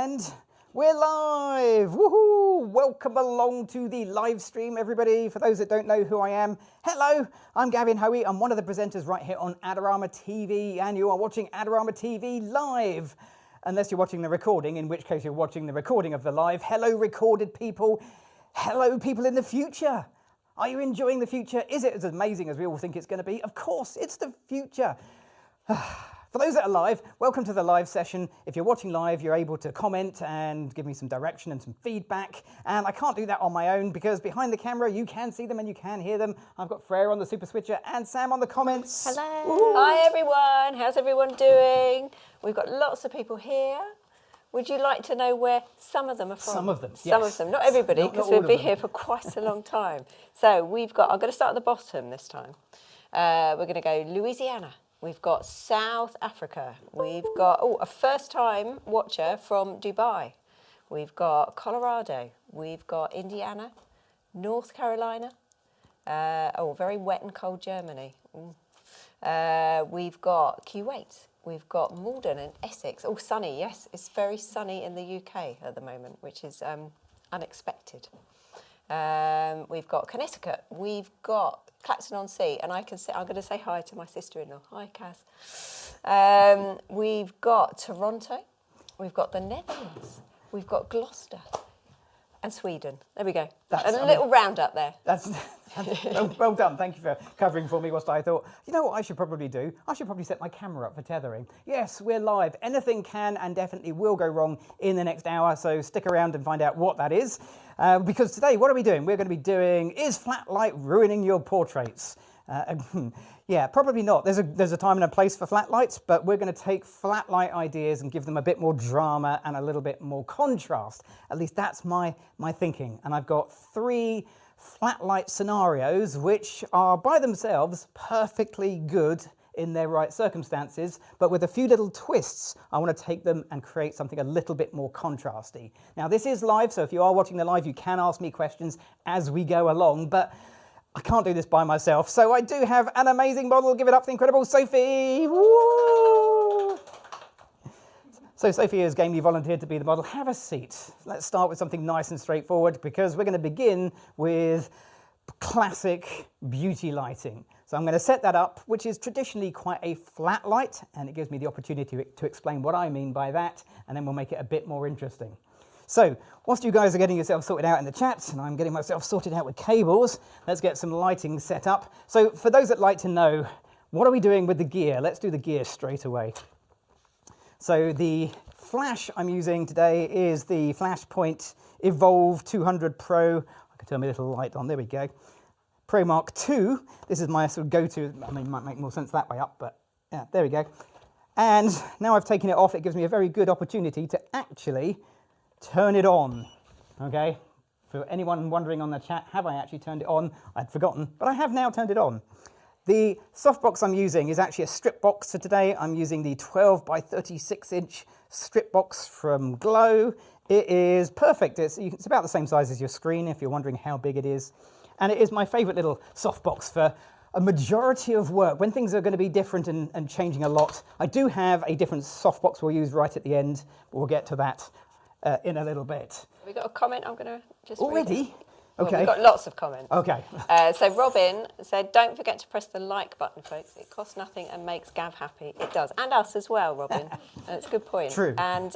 And we're live! Woohoo! Welcome along to the live stream, everybody. For those that don't know who I am, hello, I'm Gavin Hoey. I'm one of the presenters right here on Adorama TV, and you are watching Adorama TV live. Unless you're watching the recording, in which case you're watching the recording of the live. Hello, recorded people. Hello, people in the future. Are you enjoying the future? Is it as amazing as we all think it's going to be? Of course, it's the future. For those that are live, welcome to the live session. If you're watching live, you're able to comment and give me some direction and some feedback. And I can't do that on my own because behind the camera, you can see them and you can hear them. I've got Freya on the super switcher and Sam on the comments. Hello. Woo. Hi everyone. How's everyone doing? We've got lots of people here. Would you like to know where some of them are from? Some of them, yes. Some of them, not everybody, Not because all we'll of be them. here for quite a long time. So we've got, I'm going to start at the bottom this time. We're going to go Louisiana. We've got South Africa. We've got, a first-time watcher from Dubai. We've got Colorado. We've got Indiana, North Carolina. Very wet and cold Germany. We've got Kuwait. We've got Malden and Essex. Oh, sunny, yes. It's very sunny in the UK at the moment, which is unexpected. We've got Connecticut. We've got Clacton-on-Sea, and I'm going to say hi to my sister-in-law. Hi, Kaz. We've got Toronto. We've got the Netherlands. We've got Gloucester and Sweden. There we go. Little roundup there. That's well done. Thank you for covering for me whilst I thought, you know what I should probably do? I should probably set my camera up for tethering. Yes, we're live. Anything can and definitely will go wrong in the next hour, so stick around and find out what that is. Because today, what are we doing? We're going to be doing, is flat light ruining your portraits? Yeah, probably not. There's a time and a place for flat lights, but we're going to take flat light ideas and give them a bit more drama and a little bit more contrast. At least that's my thinking. And I've got 3 flat light scenarios which are by themselves perfectly good in their right circumstances, but with a few little twists, I want to take them and create something a little bit more contrasty. Now, this is live, so if you are watching the live, you can ask me questions as we go along, but I can't do this by myself, so I do have an amazing model. Give it up for the incredible Sophie. Woo! So Sophie has gamely volunteered to be the model. Have a seat. Let's start with something nice and straightforward because we're going to begin with classic beauty lighting. So I'm going to set that up, which is traditionally quite a flat light, and it gives me the opportunity to explain what I mean by that, and then we'll make it a bit more interesting. So, whilst you guys are getting yourself sorted out in the chat, and I'm getting myself sorted out with cables, let's get some lighting set up. So, for those that like to know, what are we doing with the gear? Let's do the gear straight away. So, the flash I'm using today is the Flashpoint Evolve 200 Pro. I can turn my little light on, there we go. Pro Mark II. This is my sort of go-to. I mean, it might make more sense that way up, but yeah, there we go. And now I've taken it off, it gives me a very good opportunity to actually turn it on, okay? For anyone wondering on the chat, have I actually turned it on? I'd forgotten, but I have now turned it on. The softbox I'm using is actually a strip box for today. I'm using the 12 by 36 inch strip box from Glow. It is perfect. It's about the same size as your screen if you're wondering how big it is. And it is my favorite little softbox for a majority of work. When things are going to be different and changing a lot, I do have a different softbox we'll use right at the end, but we'll get to that in a little bit. We got a comment I'm going to just already? Okay. Well, we've got lots of comments. Okay. So Robin said, don't forget to press the like button, folks. It costs nothing and makes Gav happy. It does. And us as well, Robin. That's a good point. True. And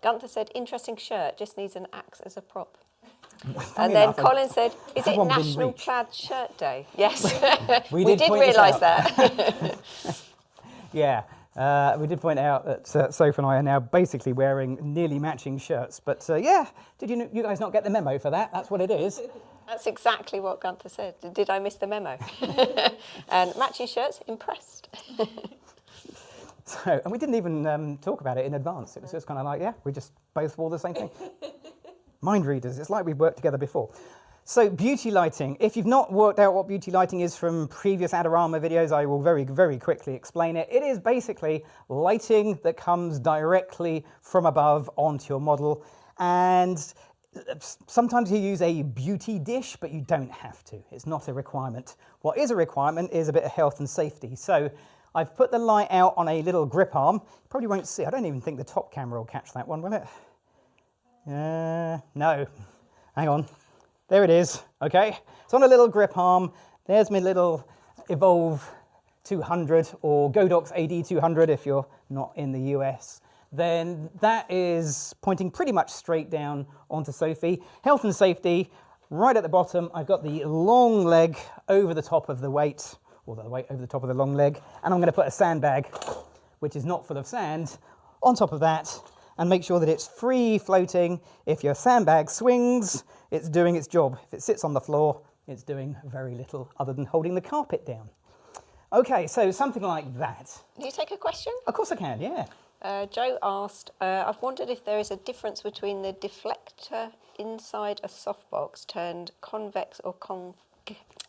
Gunther said, interesting shirt, just needs an axe as a prop. Funny And then enough, Colin said, is it one within National reach. Plaid Shirt Day? Yes. We we did did point this realise out. that. Yeah, we did point out that Soph and I are now basically wearing nearly matching shirts. But yeah, did you guys not get the memo for that? That's what it is. That's exactly what Gunther said. Did I miss the memo? And matching shirts, impressed. So, and we didn't even talk about it in advance. It was just kind of like, yeah, we just both wore the same thing. Mind readers, it's like we've worked together before. So beauty lighting, if you've not worked out what beauty lighting is from previous Adorama videos, I will very, very quickly explain it. It is basically lighting that comes directly from above onto your model. And sometimes you use a beauty dish, but you don't have to. It's not a requirement. What is a requirement is a bit of health and safety. So I've put the light out on a little grip arm. You probably won't see. I don't even think the top camera will catch that one, will it? No. Hang on. There it is. Okay. It's on a little grip arm. There's my little Evolve 200 or Godox AD 200 if you're not in the US. Then that is pointing pretty much straight down onto Sophie. Health and safety, right at the bottom, I've got the long leg over the top of the weight, or the weight over the top of the long leg, and I'm going to put a sandbag, which is not full of sand, on top of that, and make sure that it's free floating. If your sandbag swings, it's doing its job. If it sits on the floor, it's doing very little other than holding the carpet down. Okay, so something like that. Can you take a question? Of course I can, yeah. Joe asked, I've wondered if there is a difference between the deflector inside a softbox turned convex or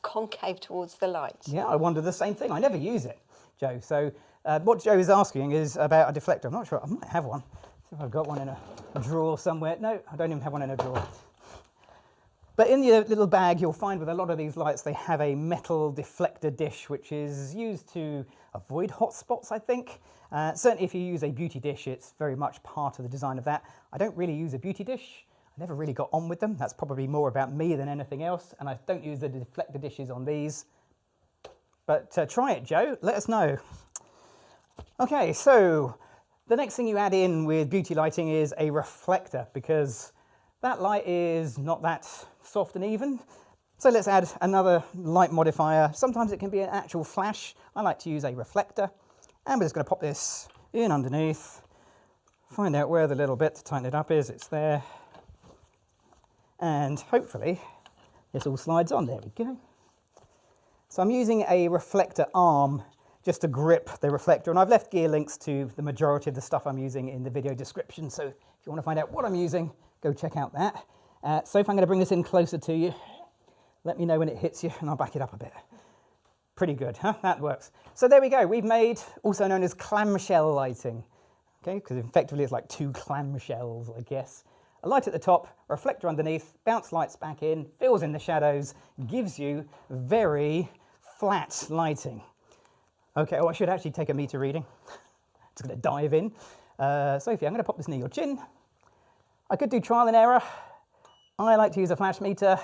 concave towards the light. Yeah, I wonder the same thing. I never use it, Joe. So what Joe is asking is about a deflector. I'm not sure. I might have one. See if I've got one in a drawer somewhere. No, I don't even have one in a drawer. But in your little bag, you'll find with a lot of these lights, they have a metal deflector dish, which is used to avoid hot spots, I think. Certainly if you use a beauty dish, it's very much part of the design of that. I don't really use a beauty dish. I never really got on with them. That's probably more about me than anything else. And I don't use the deflector dishes on these. But try it, Joe. Let us know. Okay, so the next thing you add in with beauty lighting is a reflector, because that light is not that soft and even. So let's add another light modifier. Sometimes it can be an actual flash. I like to use a reflector. And we're just going to pop this in underneath. Find out where the little bit to tighten it up is. It's there. And hopefully this all slides on. There we go. So I'm using a reflector arm just to grip the reflector. And I've left gear links to the majority of the stuff I'm using in the video description. So if you want to find out what I'm using, go check out that. So if I'm going to bring this in closer to you, let me know when it hits you and I'll back it up a bit. Pretty good, huh? That works. So there we go. We've made, also known as clamshell lighting. Okay, because effectively it's like two clamshells, I guess. A light at the top, reflector underneath, bounce lights back in, fills in the shadows, gives you very flat lighting. Okay, oh, I should actually take a meter reading. Just going to dive in. Sophie, I'm going to pop this near your chin. I could do trial and error. I like to use a flash meter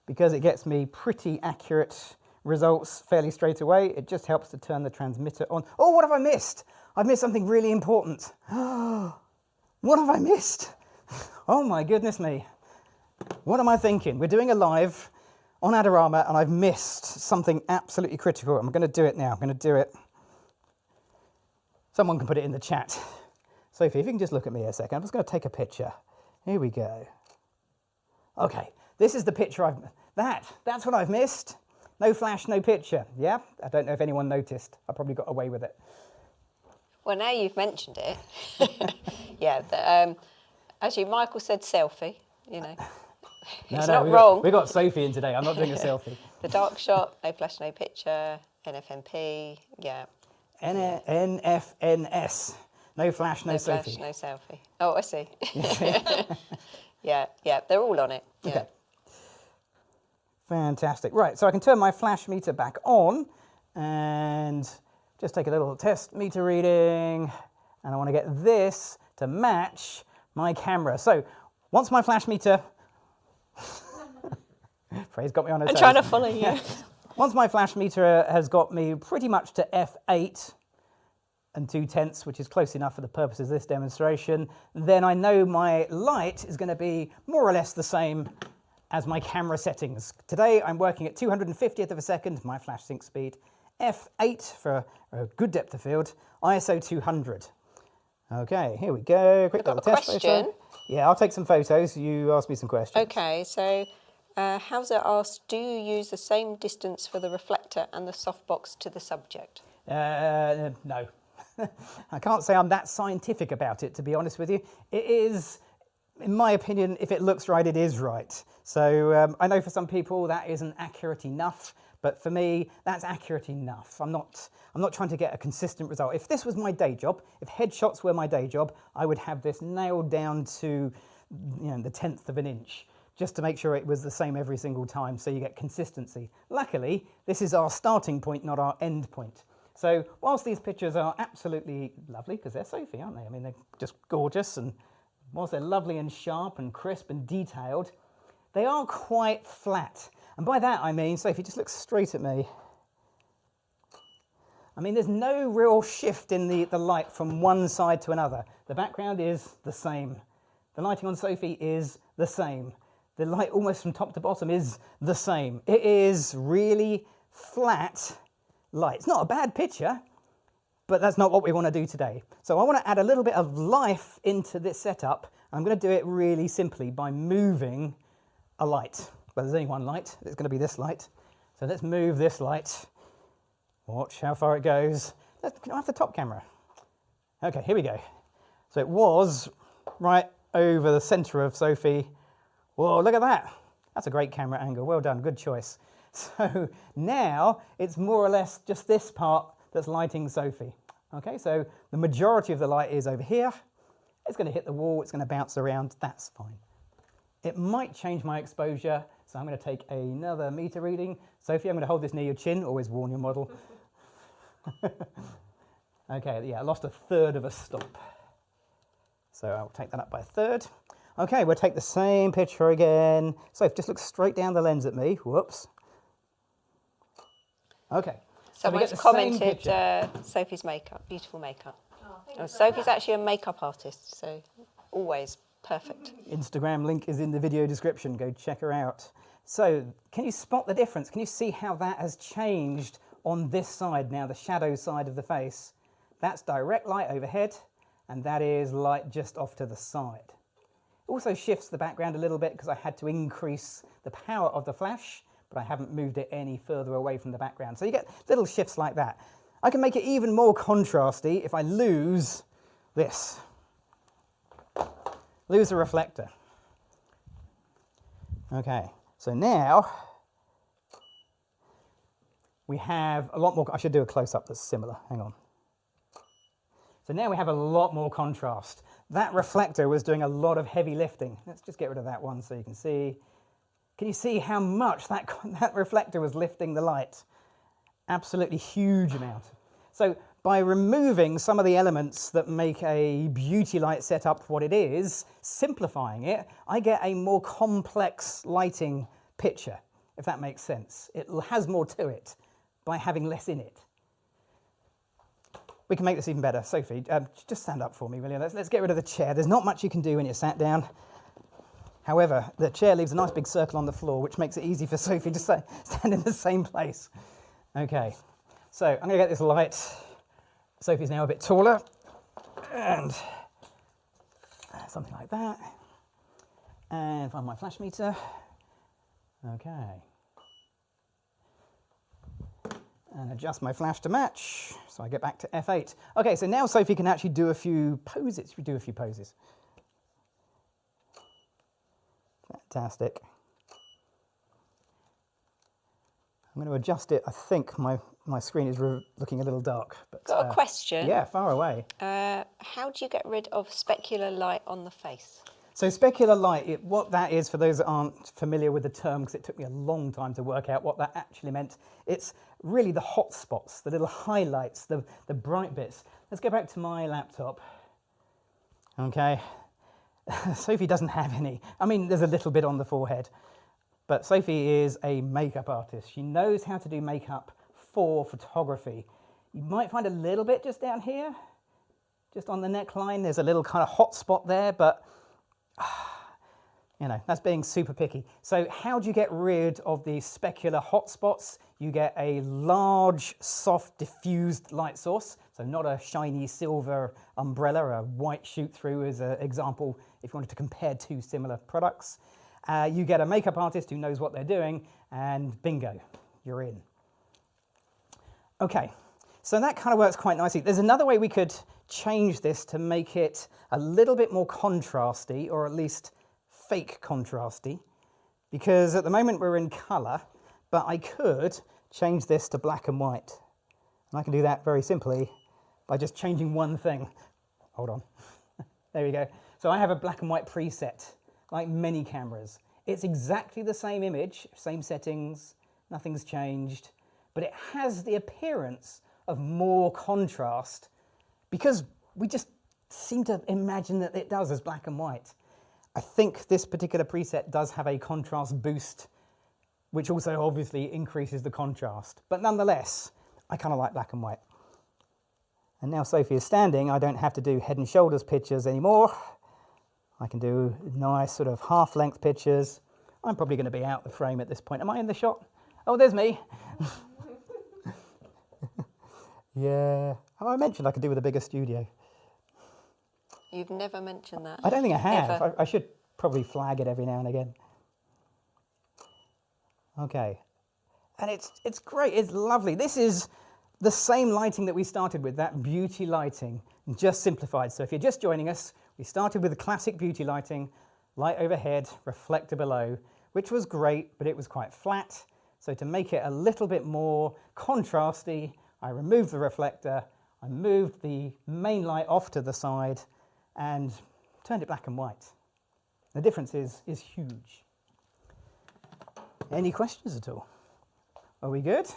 because it gets me pretty accurate results fairly straight away. It just helps to turn the transmitter on. Oh, what have I missed? I've missed something really important. What have I missed? Oh my goodness me. What am I thinking? We're doing a live on Adorama and I've missed something absolutely critical. I'm going to do it now. I'm going to do it. Someone can put it in the chat. Sophie, if you can just look at me a second. I'm just going to take a picture. Here we go. Okay, this is the picture that's what I've missed. No flash, no picture. Yeah, I don't know if anyone noticed. I probably got away with it. Well, now you've mentioned it. Yeah, actually, Michael said selfie, you know. It's not wrong. We got Sophie in today. I'm not doing a selfie. The dark shot, no flash, no picture, NFNP, yeah. NFNS. No flash, no selfie. No flash, no selfie. Oh, I see. Yeah, they're all on it. Yeah. Okay. Fantastic. Right, so I can turn my flash meter back on and just take a little test meter reading. And I want to get this to match my camera. So once my flash meter... Frey's got me on her toes. I'm trying to follow you. Once my flash meter has got me pretty much to f8 and 2/10, which is close enough for the purposes of this demonstration, then I know my light is going to be more or less the same as my camera settings. Today I'm working at 250th of a second, my flash sync speed, f8 for a good depth of field, ISO 200. Okay, here we go. Quick little test photo. Yeah, I'll take some photos. You ask me some questions. Okay, so Hauser asked, do you use the same distance for the reflector and the softbox to the subject? No. I can't say I'm that scientific about it, to be honest with you. It is, in my opinion, if it looks right, it is right. So I know for some people that isn't accurate enough, but for me, that's accurate enough. I'm not trying to get a consistent result. If this was my day job, if headshots were my day job, I would have this nailed down to the 10th of an inch, just to make sure it was the same every single time so you get consistency. Luckily, this is our starting point, not our end point. So whilst these pictures are absolutely lovely, because they're Sophie, aren't they? I mean, they're just gorgeous, and whilst they're lovely and sharp and crisp and detailed, they are quite flat. And by that I mean, Sophie, just look straight at me. I mean, there's no real shift in the light from one side to another. The background is the same. The lighting on Sophie is the same. The light almost from top to bottom is the same. It is really flat light. It's not a bad picture, but that's not what we want to do today. So I want to add a little bit of life into this setup. I'm going to do it really simply by moving a light. Well, there's only one light. It's going to be this light. So let's move this light. Watch how far it goes. Can I have the top camera? Okay, here we go. So it was right over the centre of Sophie. Whoa, look at that. That's a great camera angle. Well done, good choice. So now it's more or less just this part that's lighting Sophie. Okay, so the majority of the light is over here. It's going to hit the wall, it's going to bounce around. That's fine. It might change my exposure, so I'm going to take another meter reading. Sophie, I'm going to hold this near your chin. Always warn your model. Okay, yeah, I lost a third of a stop. So I'll take that up by a third. Okay, we'll take the same picture again. So just look straight down the lens at me. Whoops. Okay. Someone's commented Sophie's makeup, beautiful makeup. Oh, Sophie's actually a makeup artist, so always perfect. Instagram link is in the video description. Go check her out. So can you spot the difference? Can you see how that has changed on this side now, the shadow side of the face? That's direct light overhead, and that is light just off to the side. It also shifts the background a little bit because I had to increase the power of the flash, but I haven't moved it any further away from the background. So you get little shifts like that. I can make it even more contrasty if I lose this. Lose the reflector. Okay, so now we have a lot more. I should do a close-up that's similar. Hang on. So now we have a lot more contrast. That reflector was doing a lot of heavy lifting. Let's just get rid of that one so you can see. Can you see how much that reflector was lifting the light? Absolutely huge amount. So by removing some of the elements that make a beauty light setup what it is, simplifying it, I get a more complex lighting picture, if that makes sense. It has more to it by having less in it. We can make this even better. Sophie, just stand up for me, will you? Let's get rid of the chair. There's not much you can do when you're sat down. However, the chair leaves a nice big circle on the floor, which makes it easy for Sophie to stand in the same place. Okay, so I'm going to get this light. Sophie's now a bit taller, and something like that. And find my flash meter. Okay. And adjust my flash to match, so I get back to f8. Okay, so now Sophie can actually do a few poses. We do a few poses. Fantastic. I'm going to adjust it. I think my screen is looking a little dark. But, Got a question. Yeah, far away. How do you get rid of specular light on the face? So specular light, what that is, for those that aren't familiar with the term, because it took me a long time to work out what that actually meant, it's really the hot spots, the little highlights, the bright bits. Let's go back to my laptop. Okay. Sophie doesn't have any. I mean, there's a little bit on the forehead. But Sophie is a makeup artist. She knows how to do makeup for photography. You might find a little bit just down here, just on the neckline. There's a little kind of hot spot there, but you know, that's being super picky. So how do you get rid of the specular hot spots? You get a large, soft, diffused light source. So not a shiny silver umbrella, a white shoot through as an example if you wanted to compare two similar products. You get a makeup artist who knows what they're doing, and bingo, you're in. Okay, so that kind of works quite nicely. There's another way we could change this to make it a little bit more contrasty, or at least fake contrasty, because at the moment we're in colour, but I could change this to black and white. And I can do that very simply by just changing one thing. Hold on. There we go. So I have a black and white preset, like many cameras. It's exactly the same image, same settings, nothing's changed, but it has the appearance of more contrast because we just seem to imagine that it does as black and white. I think this particular preset does have a contrast boost, which also obviously increases the contrast. But nonetheless, I kind of like black and white. And now Sophie is standing, I don't have to do head and shoulders pictures anymore. I can do nice sort of half-length pictures. I'm probably going to be out the frame at this point. Am I in the shot? Oh, there's me. Yeah. Oh, I mentioned I could do with a bigger studio. You've never mentioned that. I don't think I have. Ever. I should probably flag it every now and again. Okay. And it's great. It's lovely. This is the same lighting that we started with, that beauty lighting, just simplified. So if you're just joining us, we started with the classic beauty lighting, light overhead, reflector below, which was great, but it was quite flat. So to make it a little bit more contrasty, I removed the reflector, I moved the main light off to the side and turned it black and white. The difference is huge. Any questions at all? Are we good?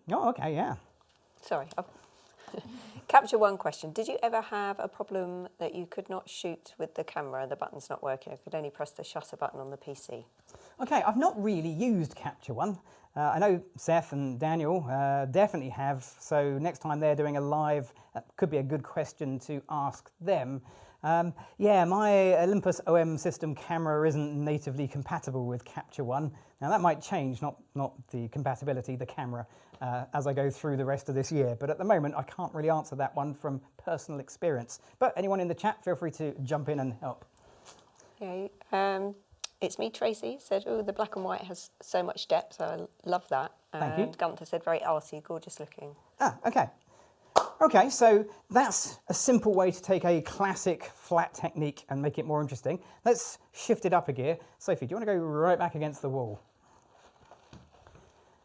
Oh, okay, yeah. Sorry. Capture one question. Did you ever have a problem that you could not shoot with the camera, the button's not working? I could only press the shutter button on the PC. Okay, I've not really used Capture One. I know Seth and Daniel definitely have, so next time they're doing a live, that could be a good question to ask them. Yeah, my Olympus OM system camera isn't natively compatible with Capture One. Now that might change, not the compatibility, the camera, as I go through the rest of this year. But at the moment, I can't really answer that one from personal experience. But anyone in the chat, feel free to jump in and help. Yeah, it's me, Tracy, said, oh, the black and white has so much depth. I love that. Thank you. And Gunther said, very arty, gorgeous looking. Ah, okay. Okay, so that's a simple way to take a classic flat technique and make it more interesting. Let's shift it up a gear. Sophie, do you want to go right back against the wall?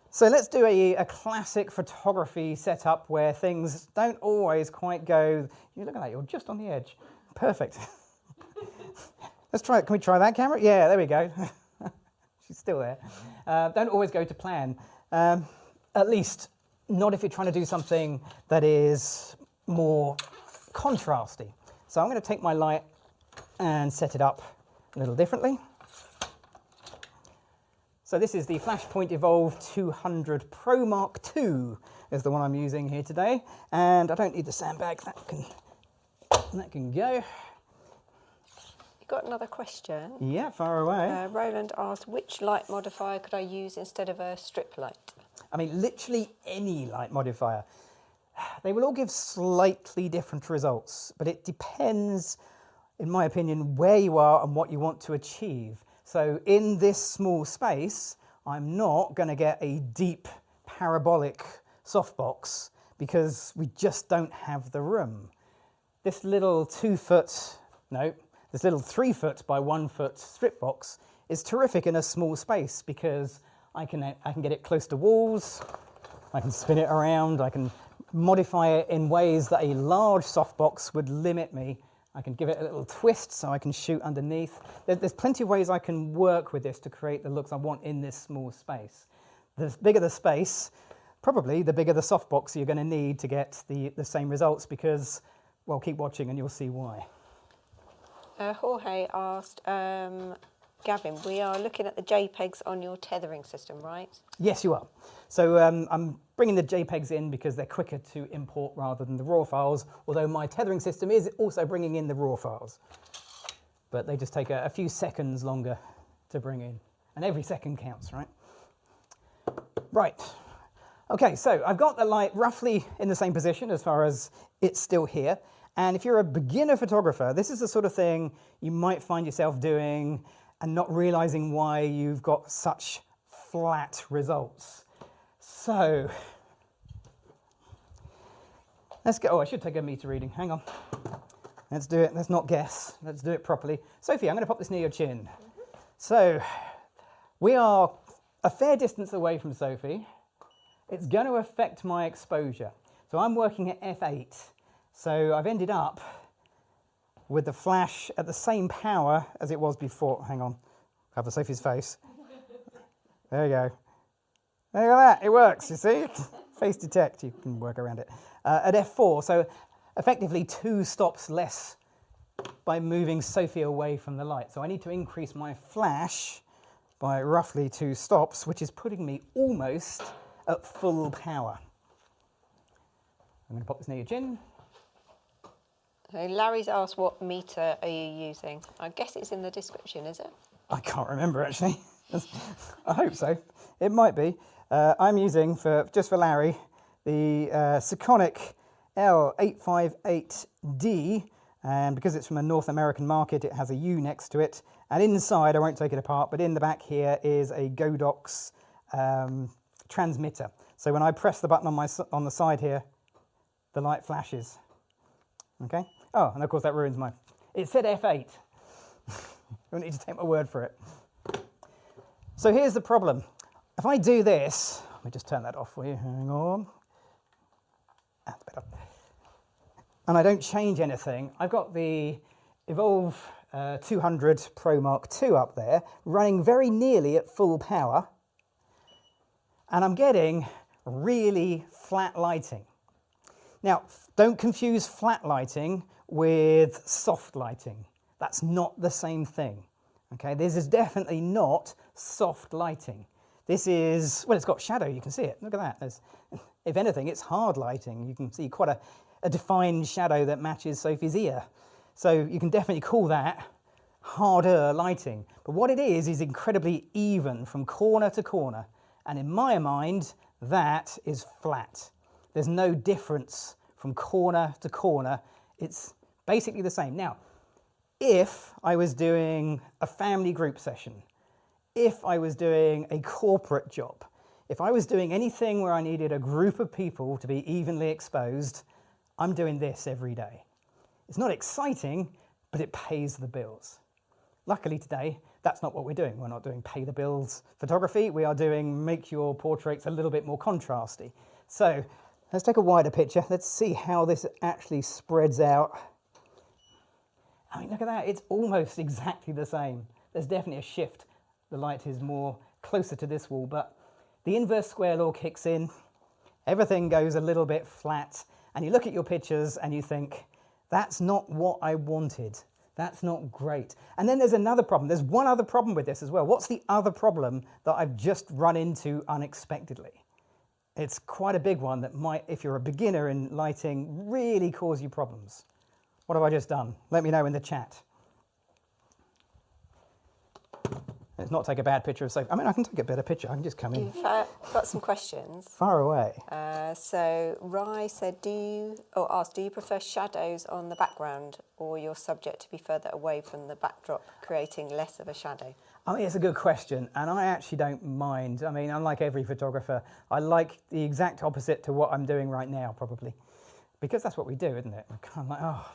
So let's do a classic photography setup where things don't always quite go, you look at that, you're just on the edge. Perfect. Let's try it. Can we try that camera? Yeah, there we go. She's still there. Don't always go to plan. At least not if you're trying to do something that is more contrasty. So I'm going to take my light and set it up a little differently. So this is the Flashpoint Evolve 200 Pro Mark II is the one I'm using here today. And I don't need the sandbag, that can go. Got another question. Yeah, far away. Roland asked, which light modifier could I use instead of a strip light? I mean, literally any light modifier. They will all give slightly different results, but it depends, in my opinion, where you are and what you want to achieve. So in this small space, I'm not going to get a deep parabolic softbox because we just don't have the room. This little 3 foot by 1 foot strip box is terrific in a small space because I can get it close to walls, I can spin it around, I can modify it in ways that a large softbox would limit me. I can give it a little twist so I can shoot underneath. There's plenty of ways I can work with this to create the looks I want in this small space. The bigger the space, probably the bigger the softbox you're going to need to get the same results because, well, keep watching and you'll see why. Jorge asked, Gavin, we are looking at the JPEGs on your tethering system, right? Yes, you are. So I'm bringing the JPEGs in because they're quicker to import rather than the RAW files, although my tethering system is also bringing in the RAW files. But they just take a few seconds longer to bring in. And every second counts, right? Right. Okay, so I've got the light roughly in the same position as far as it's still here. And if you're a beginner photographer, this is the sort of thing you might find yourself doing and not realizing why you've got such flat results. So, let's go. Oh, I should take a meter reading. Hang on. Let's do it. Let's not guess. Let's do it properly. Sophie, I'm going to pop this near your chin. So, we are a fair distance away from Sophie. It's going to affect my exposure. So I'm working at f8. So I've ended up with the flash at the same power as it was before. Hang on, cover Sophie's face. There you go. There you go, that, it works, you see? face detect, you can work around it. At f4, so effectively 2 stops less by moving Sophie away from the light. So I need to increase my flash by roughly 2 stops, which is putting me almost at full power. I'm going to pop this near your chin. So Larry's asked, what meter are you using? I guess it's in the description, is it? I can't remember actually. I hope so. It might be. I'm using, just for Larry, the Sekonic L858D, and because it's from a North American market, it has a U next to it. And inside, I won't take it apart, but in the back here is a Godox transmitter. So when I press the button on the side here, the light flashes. Okay. Oh, and of course that ruins my. It said F8. You don't need to take my word for it. So here's the problem. If I do this, let me just turn that off for you. Hang on. That's better. And I don't change anything. I've got the Evolve 200 Pro Mark II up there, running very nearly at full power. And I'm getting really flat lighting. Now, don't confuse flat lighting with soft lighting. That's not the same thing. Okay, this is definitely not soft lighting. This is, well, it's got shadow, you can see it. Look at that. If anything, it's hard lighting. You can see quite a defined shadow that matches Sophie's ear. So you can definitely call that harder lighting. But what it is incredibly even from corner to corner. And in my mind, that is flat. There's no difference from corner to corner. It's basically the same. Now, if I was doing a family group session, if I was doing a corporate job, if I was doing anything where I needed a group of people to be evenly exposed, I'm doing this every day. It's not exciting, but it pays the bills. Luckily today, that's not what we're doing. We're not doing pay the bills photography. We are doing make your portraits a little bit more contrasty. So let's take a wider picture. Let's see how this actually spreads out. I mean, look at that. It's almost exactly the same. There's definitely a shift. The light is more closer to this wall, but the inverse square law kicks in. Everything goes a little bit flat, and you look at your pictures and you think, that's not what I wanted. That's not great. And then there's another problem. There's one other problem with this as well. What's the other problem that I've just run into unexpectedly? It's quite a big one that might, if you're a beginner in lighting, really cause you problems. What have I just done? Let me know in the chat. Let's not take a bad picture of Sophie. I mean, I can take a better picture. I can just come in. You've got some questions. Far away. So Rai said, asked, do you prefer shadows on the background or your subject to be further away from the backdrop, creating less of a shadow? I mean, it's a good question, and I actually don't mind. I mean, unlike every photographer, I like the exact opposite to what I'm doing right now, probably. Because that's what we do, isn't it? We're kind of like, oh,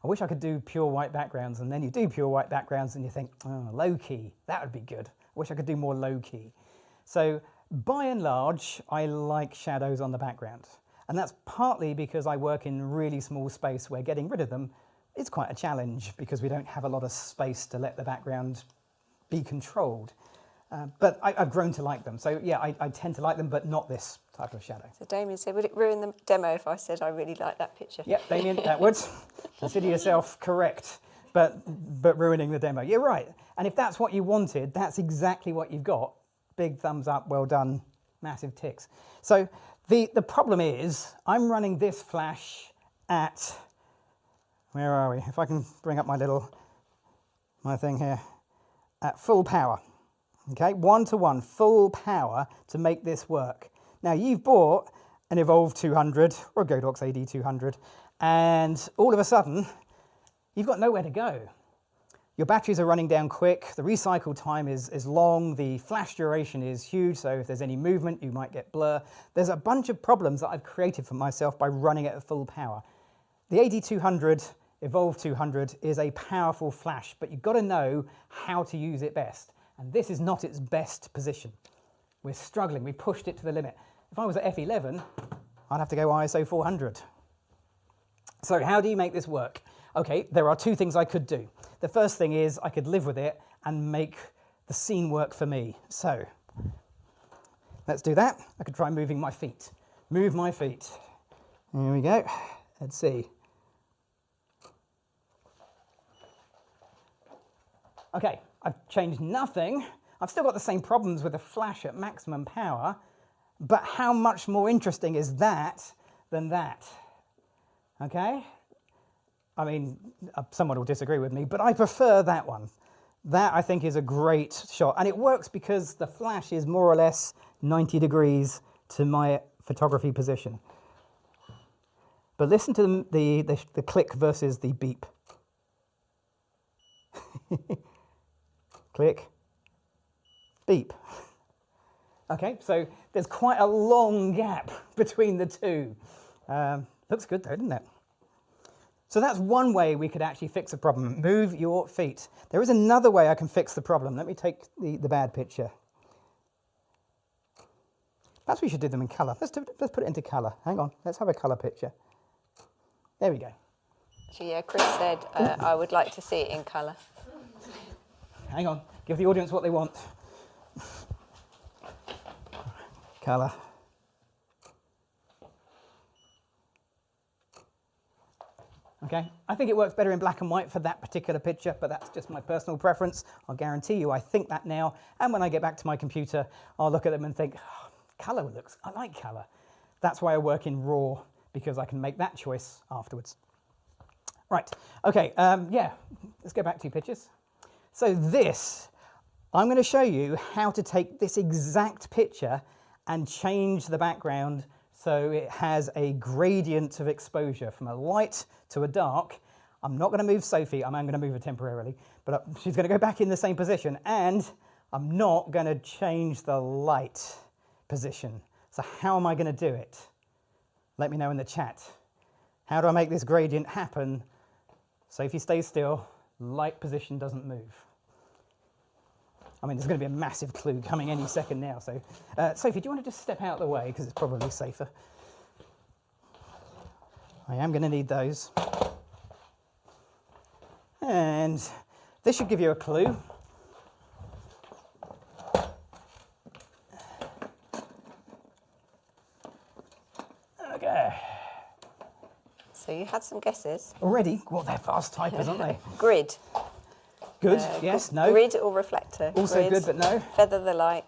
I wish I could do pure white backgrounds, and then you do pure white backgrounds and you think, oh, low key, that would be good. I wish I could do more low key. So by and large, I like shadows on the background. And that's partly because I work in really small space where getting rid of them is quite a challenge because we don't have a lot of space to let the background be controlled. But I've grown to like them. So yeah, I tend to like them, but not this type of shadow. So Damien said, would it ruin the demo if I said I really like that picture? Yep, Damien, that would. Consider yourself correct, but ruining the demo. You're right. And if that's what you wanted, that's exactly what you've got. Big thumbs up, well done, massive ticks. So the problem is, I'm running this flash at, where are we? If I can bring up my thing here, at full power. Okay, 1:1, full power to make this work. Now you've bought an Evolve 200 or a Godox AD 200, and all of a sudden, you've got nowhere to go. Your batteries are running down quick, the recycle time is long, the flash duration is huge, so if there's any movement, you might get blur. There's a bunch of problems that I've created for myself by running it at full power. The AD 200, Evolve 200 is a powerful flash, but you've got to know how to use it best. And this is not its best position. We're struggling, we pushed it to the limit. If I was at f11, I'd have to go ISO 400. So how do you make this work? Okay, there are two things I could do. The first thing is I could live with it and make the scene work for me. So let's do that. I could try moving my feet. move my feet. Here we go. Let's see. Okay, I've changed nothing. I've still got the same problems with the flash at maximum power, but how much more interesting is that than that? Okay? I mean, someone will disagree with me, but I prefer that one. That, I think, is a great shot. And it works because the flash is more or less 90 degrees to my photography position. But listen to the click versus the beep. Click, beep. Okay, so there's quite a long gap between the two. Looks good though, doesn't it? So that's one way we could actually fix a problem. Move your feet. There is another way I can fix the problem. Let me take the bad picture. Perhaps we should do them in colour. Let's put it into colour. Hang on, let's have a colour picture. There we go. So yeah, Chris said I would like to see it in colour. Hang on, give the audience what they want. Colour. Okay, I think it works better in black and white for that particular picture, but that's just my personal preference. I'll guarantee you I think that now, and when I get back to my computer, I'll look at them and think, oh, colour looks, I like colour. That's why I work in RAW, because I can make that choice afterwards. Right, okay, yeah, let's go back 2 pictures. So this, I'm going to show you how to take this exact picture and change the background so it has a gradient of exposure from a light to a dark. I'm not going to move Sophie, I'm going to move her temporarily, but she's going to go back in the same position, and I'm not going to change the light position. So how am I going to do it? Let me know in the chat. How do I make this gradient happen? Sophie stays still, light position doesn't move. I mean, there's going to be a massive clue coming any second now. So, Sophie, do you want to just step out of the way, because it's probably safer? I am going to need those. And this should give you a clue. Okay. So you had some guesses. Already? Well, they're fast typers, aren't they? Grid. Good, yes, no. Grid or reflector. Also Grid, good, but no. Feather the light,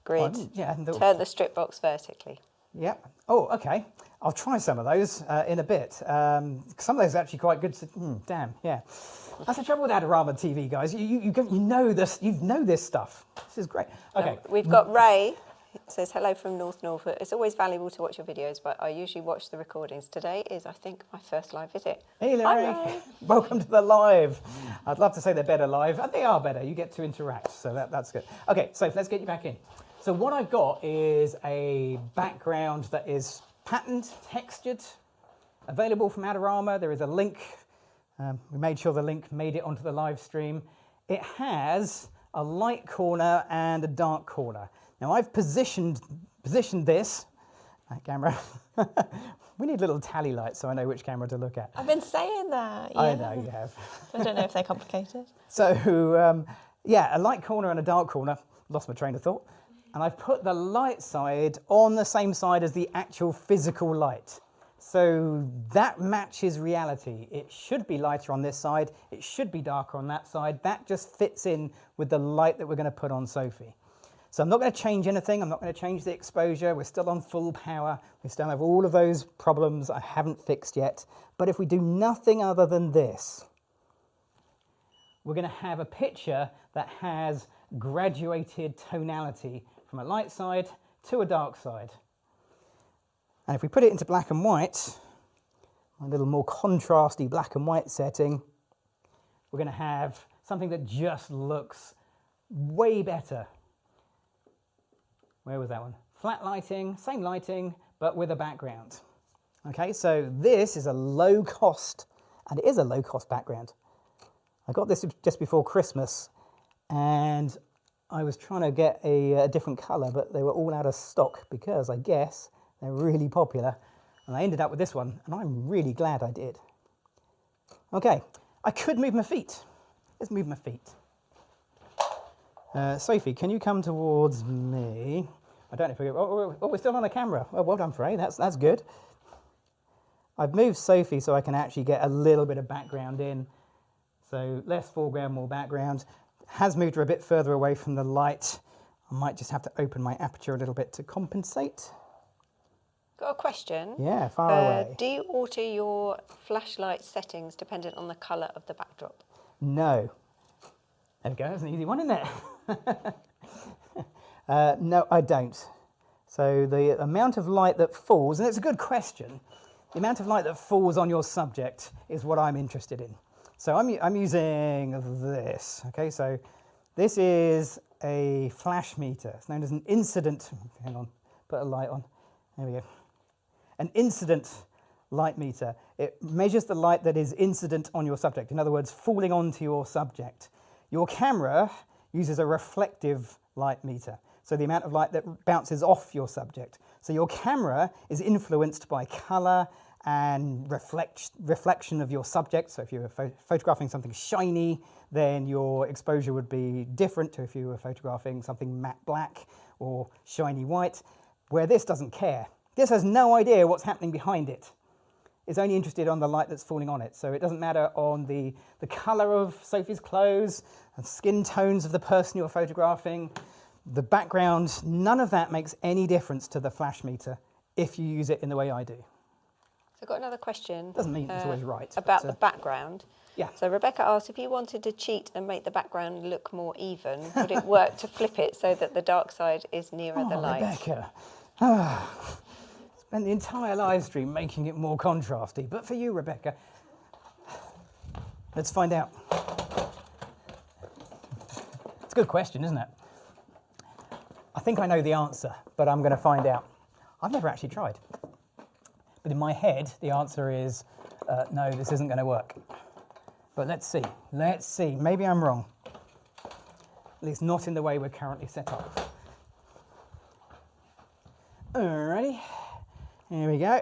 grid. Yeah, Turn the strip box vertically. Yeah. Oh, okay. I'll try some of those in a bit. Some of those are actually quite good. Damn, yeah. That's the trouble with Adorama TV, guys. You know this. You know this stuff. This is great. Okay. We've got Ray. It says, hello from North Norfolk. It's always valuable to watch your videos, but I usually watch the recordings. Today is, I think, my first live visit. Hey, Larry. Hi, Ray. Welcome to the live. I'd love to say they're better live, and they are better. You get to interact, so that's good. Okay, so let's get you back in. So what I've got is a background that is patterned, textured, available from Adorama. There is a link. We made sure the link made it onto the live stream. It has a light corner and a dark corner. Now I've positioned this camera. We need little tally lights so I know which camera to look at. I've been saying that. Yeah. I know you have. I don't know if they're complicated. So yeah, a light corner and a dark corner. Lost my train of thought. And I've put the light side on the same side as the actual physical light. So that matches reality. It should be lighter on this side. It should be darker on that side. That just fits in with the light that we're going to put on Sophie. So I'm not going to change anything. I'm not going to change the exposure. We're still on full power. We still have all of those problems I haven't fixed yet. But if we do nothing other than this, we're going to have a picture that has graduated tonality from a light side to a dark side. And if we put it into black and white, a little more contrasty black and white setting, we're going to have something that just looks way better. Where was that one? Flat lighting, same lighting, but with a background. Okay, so this is a low cost, and it is a low cost background. I got this just before Christmas, and I was trying to get a different colour, but they were all out of stock because I guess they're really popular. And I ended up with this one, and I'm really glad I did. Okay, I could move my feet. Let's move my feet. Sophie, can you come towards me? I don't know if we're still on the camera. Oh, well done, Frey. That's good. I've moved Sophie so I can actually get a little bit of background in. So less foreground, more background. Has moved her a bit further away from the light. I might just have to open my aperture a little bit to compensate. Got a question. Yeah, far away. Do you alter your flashlight settings dependent on the colour of the backdrop? No. There we go, that's an easy one, isn't it? No, I don't. So the amount of light that falls, and it's a good question, the amount of light that falls on your subject is what I'm interested in. So I'm using this, okay? So this is a flash meter. It's known as an incident, hang on, put a light on, there we go. An incident light meter. It measures the light that is incident on your subject, in other words, falling onto your subject. Your camera uses a reflective light meter, so the amount of light that bounces off your subject. So your camera is influenced by colour and reflection of your subject. So if you were photographing something shiny, then your exposure would be different to if you were photographing something matte black or shiny white, where this doesn't care. This has no idea what's happening behind it. It's only interested on the light that's falling on it. So it doesn't matter on the colour of Sophie's clothes, and skin tones of the person you're photographing, the background, none of that makes any difference to the flash meter if you use it in the way I do. So I've got another question. Doesn't mean it's always right. About but, the background. Yeah. So Rebecca asked, if you wanted to cheat and make the background look more even, would it work to flip it so that the dark side is nearer the light? Rebecca. Spent the entire live stream making it more contrasty, but for you, Rebecca, let's find out. It's a good question, isn't it? I think I know the answer, but I'm going to find out. I've never actually tried. But in my head, the answer is, no, this isn't going to work. But let's see. Let's see. Maybe I'm wrong. At least not in the way we're currently set up. Alrighty. Here we go.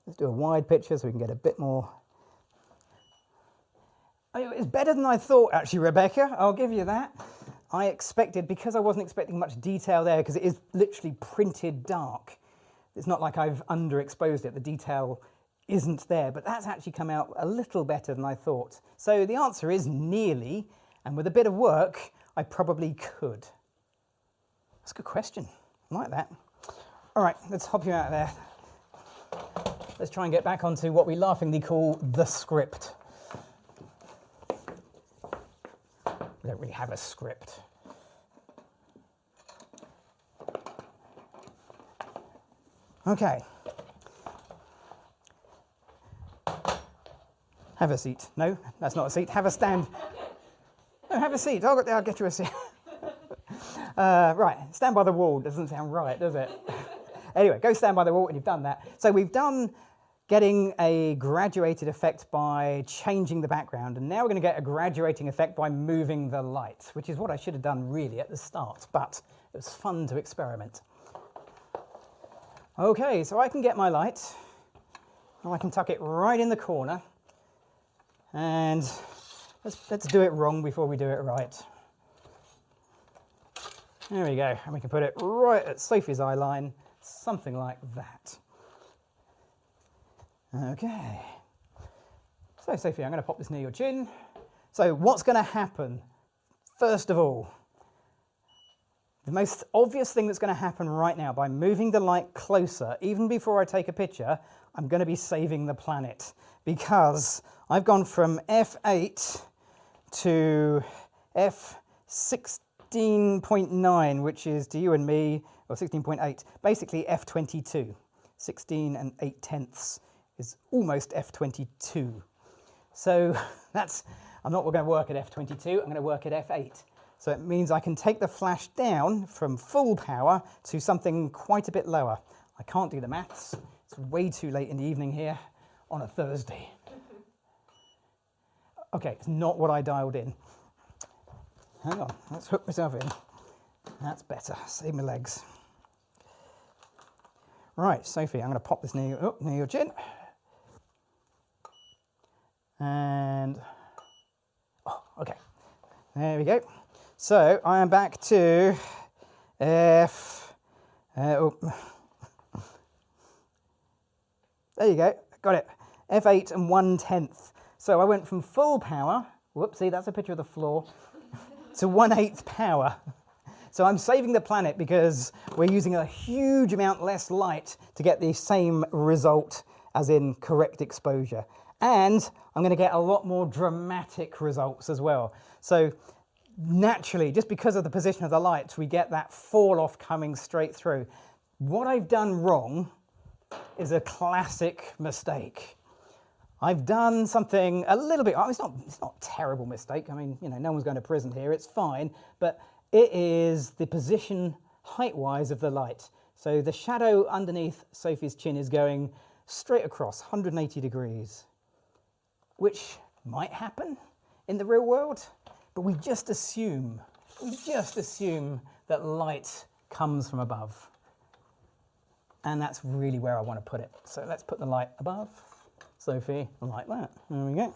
Let's do a wide picture so we can get a bit more. Oh, it's better than I thought, actually, Rebecca. I'll give you that. I expected, because I wasn't expecting much detail there, because it is literally printed dark. It's not like I've underexposed it. The detail isn't there, but that's actually come out a little better than I thought. So the answer is nearly, and with a bit of work, I probably could. That's a good question. I like that. All right, let's hop you out of there. Let's try and get back onto what we laughingly call the script. We don't really have a script. Okay. Have a seat. No, that's not a seat. Have a stand. No, have a seat. I'll get you a seat. Right, stand by the wall. Doesn't sound right, does it? Anyway, go stand by the wall and you've done that. So we've done getting a graduated effect by changing the background, and now we're going to get a graduating effect by moving the light, which is what I should have done really at the start, but it was fun to experiment. Okay, so I can get my light, and I can tuck it right in the corner, and let's do it wrong before we do it right. There we go, and we can put it right at Sophie's eye line, something like that. Okay. So, Sophie, I'm going to pop this near your chin. So, what's going to happen? First of all, the most obvious thing that's going to happen right now, by moving the light closer, even before I take a picture, I'm going to be saving the planet, because I've gone from f8 to f16.9, which is, to you and me, or 16.8, basically f22. 16 and 8/10 is almost f22. So that's, I'm not going to work at f22, I'm going to work at f8. So it means I can take the flash down from full power to something quite a bit lower. I can't do the maths. It's way too late in the evening here on a Thursday. Okay, it's not what I dialed in. Hang on, let's hook myself in. That's better, save my legs. Right, Sophie, I'm going to pop this near your chin. And, oh, okay, there we go. So I am back to f Oh. There you go, got it. F8 and 1/10. So I went from full power, whoopsie, that's a picture of the floor, to 1/8 power. So I'm saving the planet because we're using a huge amount less light to get the same result as in correct exposure. And I'm going to get a lot more dramatic results as well. So naturally, just because of the position of the light, we get that fall off coming straight through. What I've done wrong is a classic mistake. I've done something a little bit, it's not a terrible mistake. I mean, you know, no one's going to prison here, it's fine, but it is the position height-wise of the light. So the shadow underneath Sophie's chin is going straight across, 180 degrees, which might happen in the real world, but we just assume that light comes from above. And that's really where I want to put it. So let's put the light above Sophie, like that. There we go.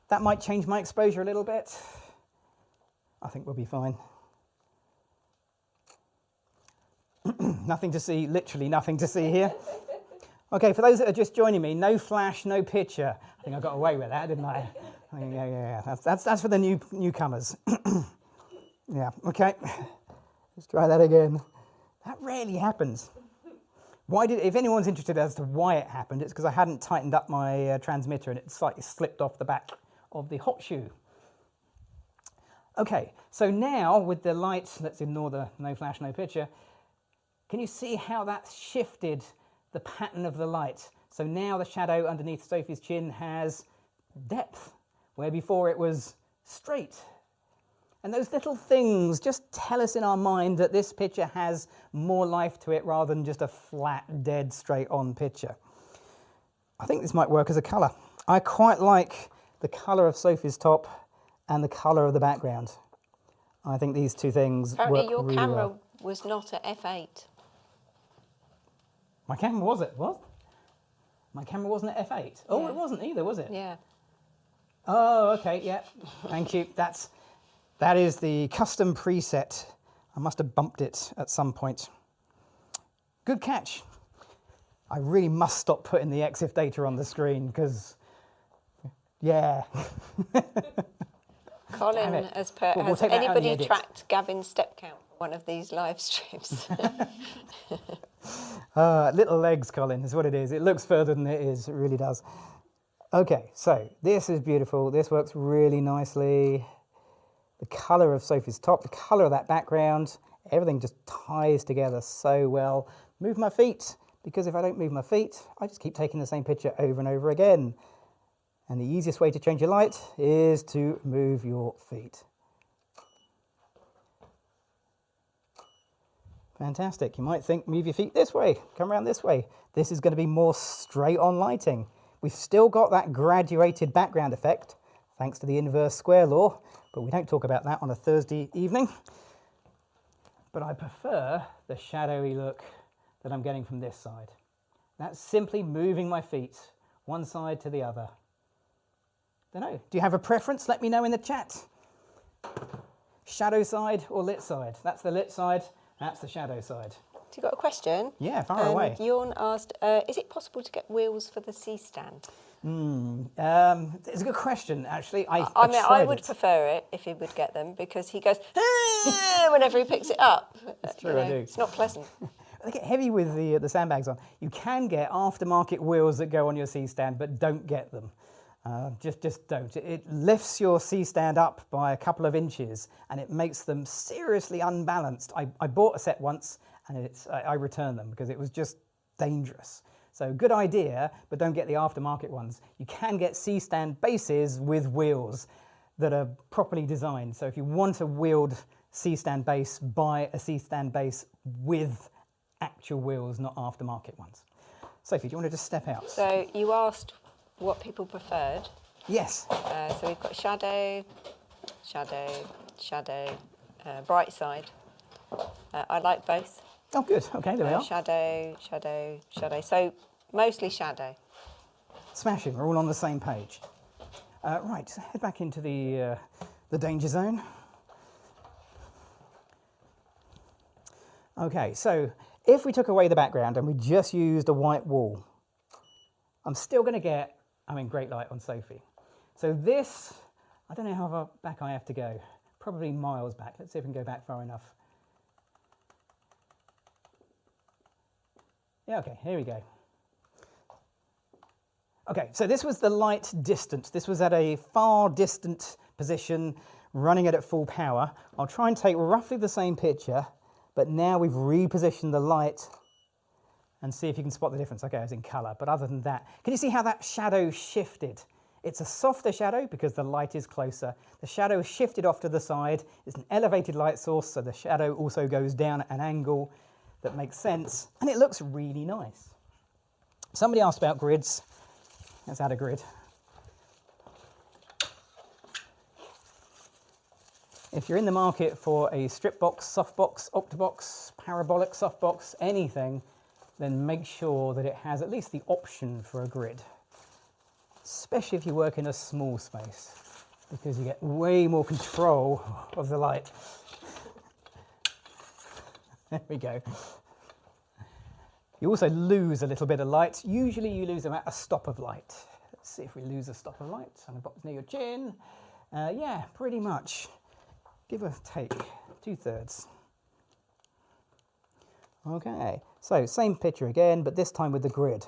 That might change my exposure a little bit. I think we'll be fine. Nothing to see, literally nothing to see here. Okay, for those that are just joining me, no flash, no picture. I think I got away with that, didn't I? Yeah. That's for the newcomers. Yeah, okay. Let's try that again. That rarely happens. If anyone's interested as to why it happened, it's because I hadn't tightened up my transmitter and it slightly slipped off the back of the hot shoe. Okay, so now with the light, let's ignore the no flash, no picture. Can you see how that's shifted the pattern of the light? So now the shadow underneath Sophie's chin has depth, where before it was straight. And those little things just tell us in our mind that this picture has more life to it rather than just a flat, dead, straight-on picture. I think this might work as a colour. I quite like the colour of Sophie's top and the colour of the background. I think these two things work really well. Apparently your camera was not at f8. My camera was at what? My camera wasn't at f8? Oh, Yeah. It wasn't either, was it? Yeah. Oh, okay, yeah. Thank you. That is the custom preset. I must have bumped it at some point. Good catch. I really must stop putting the EXIF data on the screen because, yeah. Colin, has has anybody tracked Gavin's step count one of these live streams? Little legs, Colin, is what it is. It looks further than it is. It really does. Okay, so this is beautiful. This works really nicely. The colour of Sophie's top, the colour of that background, everything just ties together so well. Move my feet, because if I don't move my feet, I just keep taking the same picture over and over again. And the easiest way to change your light is to move your feet. Fantastic. You might think, move your feet this way, come around this way. This is going to be more straight on lighting. We've still got that graduated background effect, thanks to the inverse square law, but we don't talk about that on a Thursday evening. But I prefer the shadowy look that I'm getting from this side. That's simply moving my feet one side to the other. Don't know. Do you have a preference? Let me know in the chat. Shadow side or lit side? That's the lit side, that's the shadow side. So you got a question? Yeah, far away. Bjorn asked, is it possible to get wheels for the C-stand? It's a good question, actually. I would prefer it if he would get them because he goes whenever he picks it up. That's true, I do. It's not pleasant. They get heavy with the sandbags on. You can get aftermarket wheels that go on your C-stand, but don't get them. Just don't. It lifts your C-stand up by a couple of inches and it makes them seriously unbalanced. I bought a set once and I returned them because it was just dangerous. So good idea, but don't get the aftermarket ones. You can get C-stand bases with wheels that are properly designed. So if you want a wheeled C-stand base, buy a C-stand base with actual wheels, not aftermarket ones. Sophie, do you want to just step out? So you asked what people preferred. Yes. So we've got shadow, shadow, shadow, bright side. I like both. Oh, good. Okay, there we are. Shadow, shadow, shadow. So mostly shadow. Smashing. We're all on the same page. Right, so head back into the danger zone. Okay, so if we took away the background and we just used a white wall, I'm still going to get, great light on Sophie. So this, I don't know how far back I have to go. Probably miles back. Let's see if we can go back far enough. Yeah, okay, here we go. Okay, so this was the light distance. This was at a far distant position, running it at full power. I'll try and take roughly the same picture, but now we've repositioned the light and see if you can spot the difference. Okay, it's in colour, but other than that, can you see how that shadow shifted? It's a softer shadow because the light is closer. The shadow shifted off to the side. It's an elevated light source, so the shadow also goes down at an angle that makes sense, and it looks really nice. Somebody asked about grids. Let's add a grid. If you're in the market for a strip box, softbox, octabox, parabolic softbox, anything, then make sure that it has at least the option for a grid, especially if you work in a small space, because you get way more control of the light. There we go. You also lose a little bit of light. Usually you lose about a stop of light. Let's see if we lose a stop of light. On the box near your chin. Yeah, pretty much. Give or take, 2/3. Okay, so same picture again, but this time with the grid.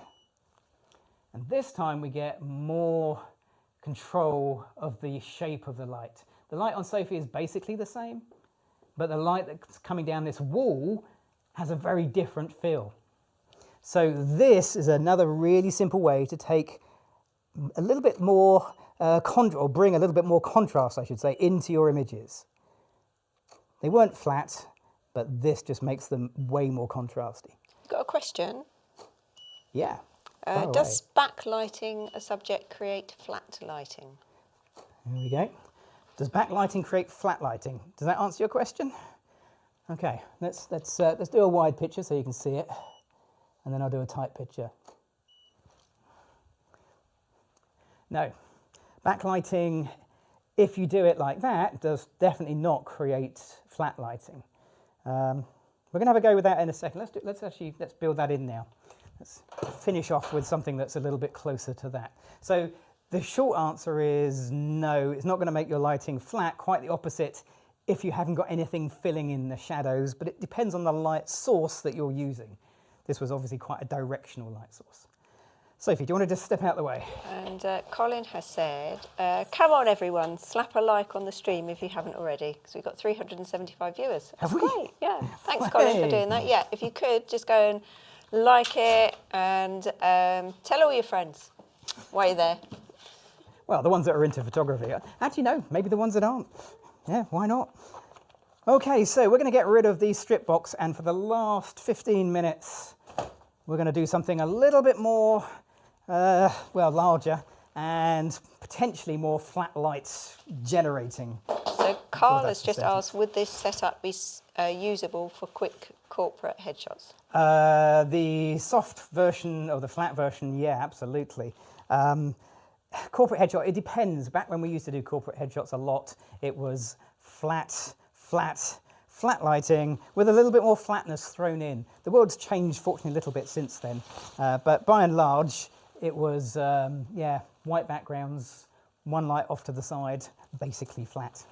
And this time we get more control of the shape of the light. The light on Sophie is basically the same, but the light that's coming down this wall has a very different feel. So this is another really simple way to take a little bit more or bring a little bit more contrast, I should say, into your images. They weren't flat, but this just makes them way more contrasty. Got a question? Yeah. Does backlighting a subject create flat lighting? There we go. Does backlighting create flat lighting? Does that answer your question? Okay, let's do a wide picture so you can see it, and then I'll do a tight picture. No, backlighting, if you do it like that, does definitely not create flat lighting. We're going to have a go with that in a second. Let's build that in now. Let's finish off with something that's a little bit closer to that. So the short answer is no, it's not going to make your lighting flat, quite the opposite if you haven't got anything filling in the shadows, but it depends on the light source that you're using. This was obviously quite a directional light source. Sophie, do you want to just step out the way? And Colin has said, come on everyone, slap a like on the stream if you haven't already, because we've got 375 viewers. Have we? Great, yeah. Thanks, Colin, for doing that. Yeah, if you could, just go and like it and tell all your friends while you're there. Well, the ones that are into photography. Actually, no, maybe the ones that aren't. Yeah, why not? Okay, so we're going to get rid of the strip box, and for the last 15 minutes, we're going to do something a little bit more, larger and potentially more flat light generating. So Carl has just asked, would this setup be usable for quick corporate headshots? The soft version or the flat version, yeah, absolutely. Corporate headshot, it depends. Back when we used to do corporate headshots a lot, it was flat lighting with a little bit more flatness thrown in. The world's changed, fortunately, a little bit since then. But by and large, it was, white backgrounds, one light off to the side, basically flat.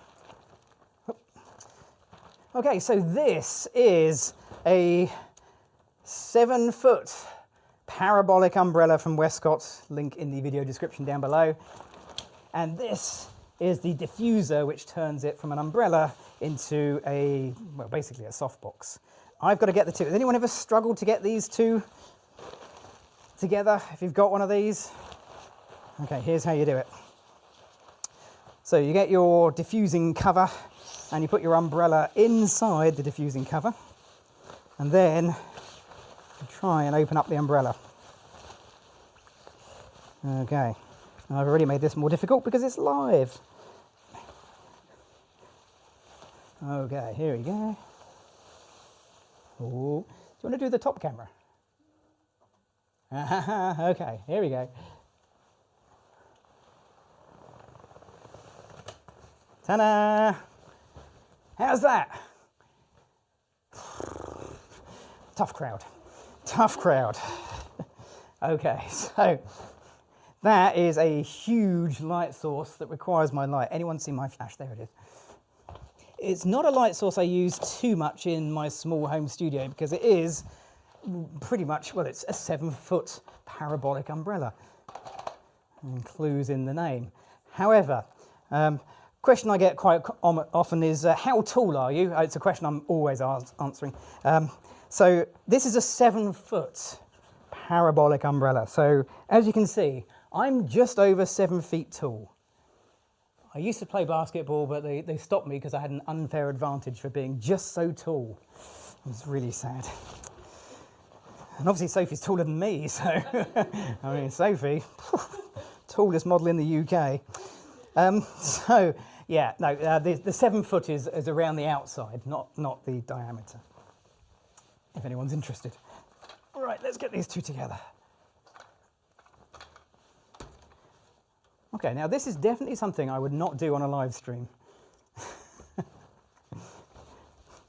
Okay, so this is a 7-foot parabolic umbrella from Westcott, link in the video description down below. And this is the diffuser, which turns it from an umbrella into basically a softbox. I've got to get the two. Has anyone ever struggled to get these two together? If you've got one of these. Okay, here's how you do it. So you get your diffusing cover and you put your umbrella inside the diffusing cover, and then you try and open up the umbrella. Okay, I've already made this more difficult because it's live. Okay, here we go. Oh, do you want to do the top camera? Okay, here we go. Ta-da! How's that? Tough crowd. Tough crowd. Okay, so that is a huge light source that requires my light. Anyone see my flash? There it is. It's not a light source I use too much in my small home studio because it is pretty much, well, it's a 7-foot parabolic umbrella. And clues in the name. However, question I get quite often is, how tall are you? It's a question I'm always answering. So this is a 7-foot parabolic umbrella. So as you can see, I'm just over 7 feet tall. I used to play basketball, but they stopped me because I had an unfair advantage for being just so tall. It was really sad. And obviously Sophie's taller than me, so I mean, Sophie, tallest model in the UK. So yeah, no, the 7 foot is around the outside, not the diameter, if anyone's interested. All right, let's get these two together. Okay, now this is definitely something I would not do on a live stream.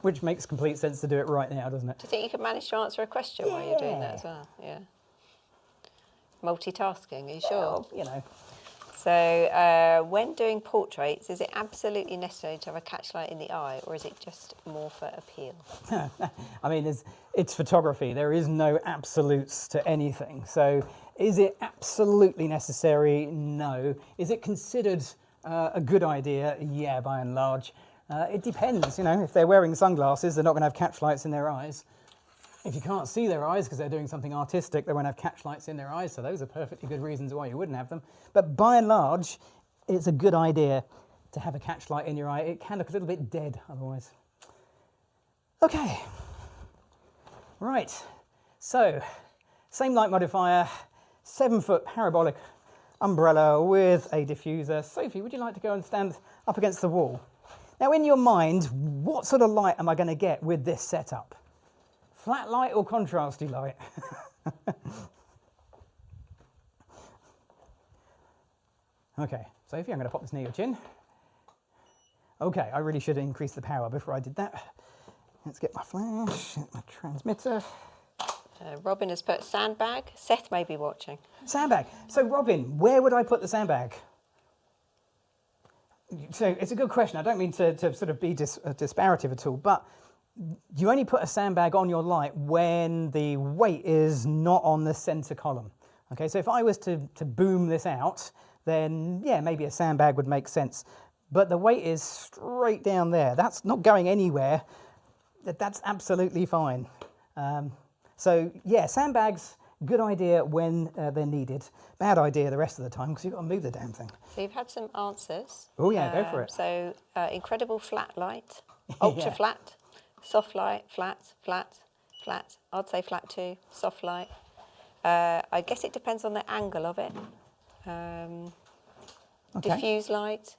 Which makes complete sense to do it right now, doesn't it? Do you think you could manage to answer a question while you're doing that as well? Yeah. Multitasking, are you sure? Well, you know. So when doing portraits, is it absolutely necessary to have a catchlight in the eye, or is it just more for appeal? I mean, it's photography. There is no absolutes to anything. So is it absolutely necessary? No. Is it considered a good idea? Yeah, by and large. It depends, you know. If they're wearing sunglasses, they're not going to have catchlights in their eyes. If you can't see their eyes because they're doing something artistic, they won't have catchlights in their eyes, so those are perfectly good reasons why you wouldn't have them. But by and large, it's a good idea to have a catchlight in your eye. It can look a little bit dead otherwise. Okay. Right. So, same light modifier, 7-foot parabolic umbrella with a diffuser. Sophie, would you like to go and stand up against the wall? Now, in your mind, what sort of light am I going to get with this setup? Flat light or contrasty light? Okay, Sophie, I'm going to pop this near your chin. Okay, I really should increase the power before I did that. Let's get my flash, my transmitter. Robin has put sandbag. Seth may be watching. Sandbag. So, Robin, where would I put the sandbag? So, it's a good question. I don't mean to sort of be disparative at all, but you only put a sandbag on your light when the weight is not on the center column. Okay, so if I was to boom this out, then yeah, maybe a sandbag would make sense. But the weight is straight down there. That's not going anywhere. That's absolutely fine. So yeah, sandbags, good idea when they're needed. Bad idea the rest of the time because you've got to move the damn thing. So you've had some answers. Oh yeah, go for it. So incredible flat light, ultra flat, soft light, flat, flat, flat. I'd say flat too, soft light. I guess it depends on the angle of it. Okay. Diffuse light.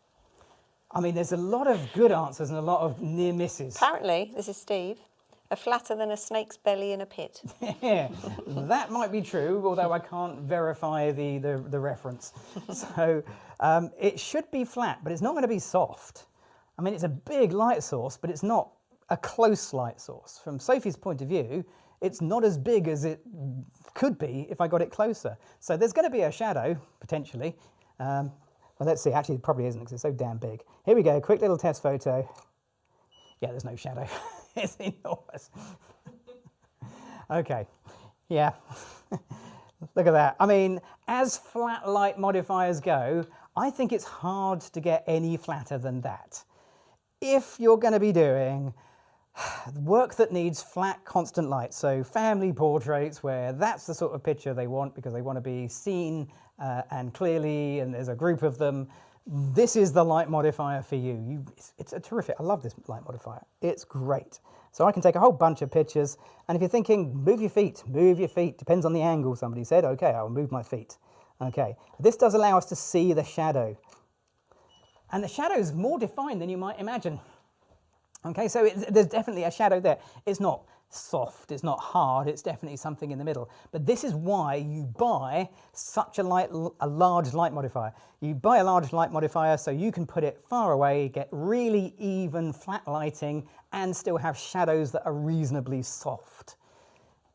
I mean, there's a lot of good answers and a lot of near misses. Apparently, this is Steve, flatter than a snake's belly in a pit. Yeah, that might be true, although I can't verify the reference. So it should be flat, but it's not going to be soft. I mean, it's a big light source, but it's not a close light source. From Sophie's point of view, it's not as big as it could be if I got it closer. So there's going to be a shadow, potentially. Well, let's see. Actually, it probably isn't because it's so damn big. Here we go. Quick little test photo. Yeah, there's no shadow. It's enormous. Okay. Yeah. Look at that. I mean, as flat light modifiers go, I think it's hard to get any flatter than that. If you're going to be doing work that needs flat, constant light, so family portraits where that's the sort of picture they want because they want to be seen and clearly, and there's a group of them, this is the light modifier for you. It's a terrific, I love this light modifier. It's great. So I can take a whole bunch of pictures, and if you're thinking, move your feet, depends on the angle, somebody said, okay, I'll move my feet. Okay, this does allow us to see the shadow. And the shadow is more defined than you might imagine. Okay, so there's definitely a shadow there. It's not soft, it's not hard, it's definitely something in the middle. But this is why you buy such a large light modifier. You buy a large light modifier so you can put it far away, get really even flat lighting, and still have shadows that are reasonably soft.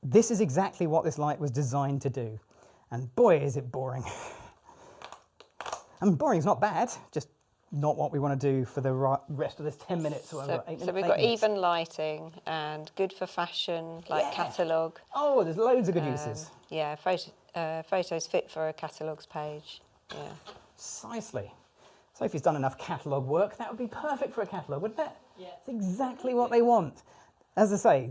this is exactly what this light was designed to do. And boy, is it boring. And boring is not bad, just not what we want to do for the rest of this 10 minutes. Or So, 8 so we've minutes, got 8 minutes. even lighting and good for fashion, like catalogue. Oh, there's loads of good uses. Yeah, photos fit for a catalogues page. Yeah. Precisely. Sophie's done enough catalogue work. That would be perfect for a catalogue, wouldn't it? Yeah. It's exactly what they want. As I say,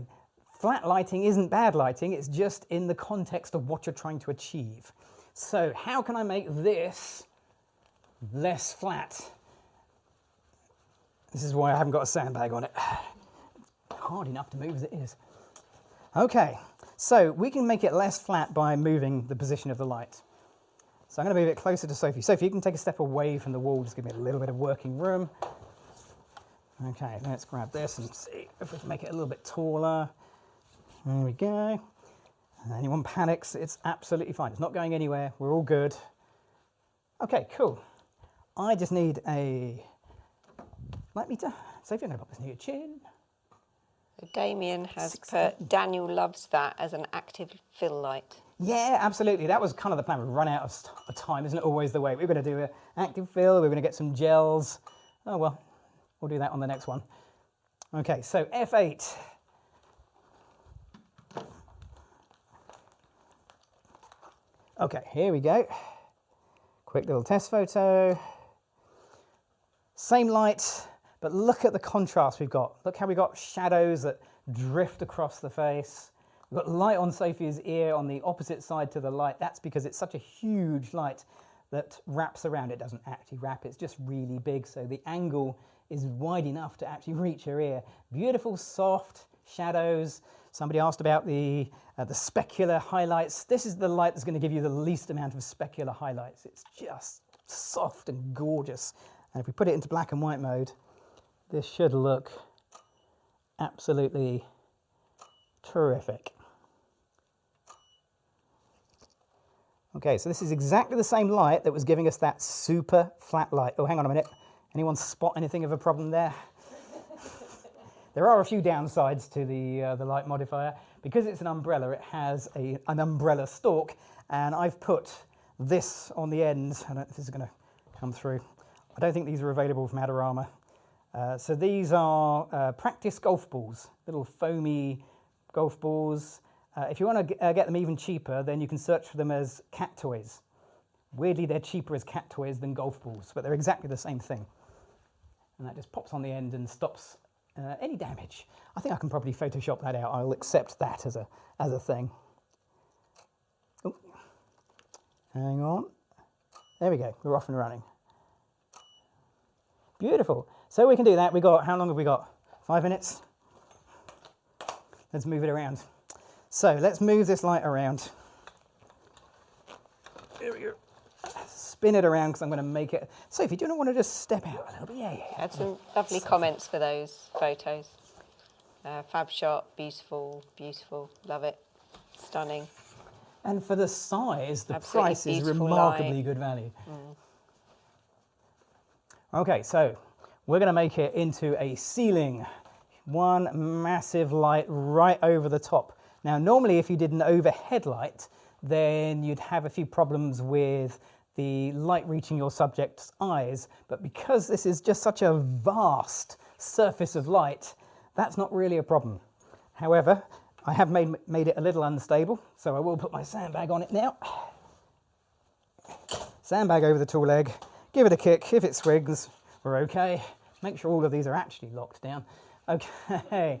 flat lighting isn't bad lighting. It's just in the context of what you're trying to achieve. So how can I make this less flat? This is why I haven't got a sandbag on it. Hard enough to move as it is. Okay, so we can make it less flat by moving the position of the light. So I'm going to move it closer to Sophie. Sophie, you can take a step away from the wall, just give me a little bit of working room. Okay, let's grab this and see if we can make it a little bit taller. There we go. And anyone panics, it's absolutely fine. It's not going anywhere. We're all good. Okay, cool. I just need a light meter. Sophie, I'm going to pop this near your chin. So Damien has put, Daniel loves that as an active fill light. Yeah, absolutely. That was kind of the plan. We've run out of time, isn't it always the way? We're going to do an active fill, we're going to get some gels. Oh, well, we'll do that on the next one. Okay, so F8. Okay, here we go. Quick little test photo. Same light, but look at the contrast we've got. Look how we've got shadows that drift across the face. We've got light on Sophie's ear on the opposite side to the light. That's because it's such a huge light that wraps around. It doesn't actually wrap, it's just really big. So the angle is wide enough to actually reach her ear. Beautiful, soft shadows. Somebody asked about the specular highlights. This is the light that's going to give you the least amount of specular highlights. It's just soft and gorgeous. And if we put it into black and white mode, this should look absolutely terrific. Okay, so this is exactly the same light that was giving us that super flat light. Oh, hang on a minute. Anyone spot anything of a problem there? There are a few downsides to the light modifier. Because it's an umbrella, it has an umbrella stalk, and I've put this on the end. I don't know if this is going to come through. I don't think these are available from Adorama. So these are practice golf balls, little foamy golf balls. If you want to get them even cheaper, then you can search for them as cat toys. Weirdly, they're cheaper as cat toys than golf balls, but they're exactly the same thing. And that just pops on the end and stops any damage. I think I can probably Photoshop that out. I'll accept that as a thing. Oh, hang on. There we go. We're off and running. Beautiful. So we can do that. How long have we got? 5 minutes? Let's move it around. So let's move this light around. There we go. Spin it around because I'm going to make it. Sophie, do you not want to just step out a little bit? Yeah. Had some lovely comments for those photos. Fab shot, beautiful, beautiful, love it, stunning. And for the size, the Absolutely price is beautiful remarkably light. good value. Okay, so we're going to make it into a ceiling. One massive light right over the top. Now, normally if you did an overhead light, then you'd have a few problems with the light reaching your subject's eyes. But because this is just such a vast surface of light, that's not really a problem. However, I have made it a little unstable, so I will put my sandbag on it now. Sandbag over the tool leg, give it a kick. If it swigs, we're okay. Make sure all of these are actually locked down. Okay.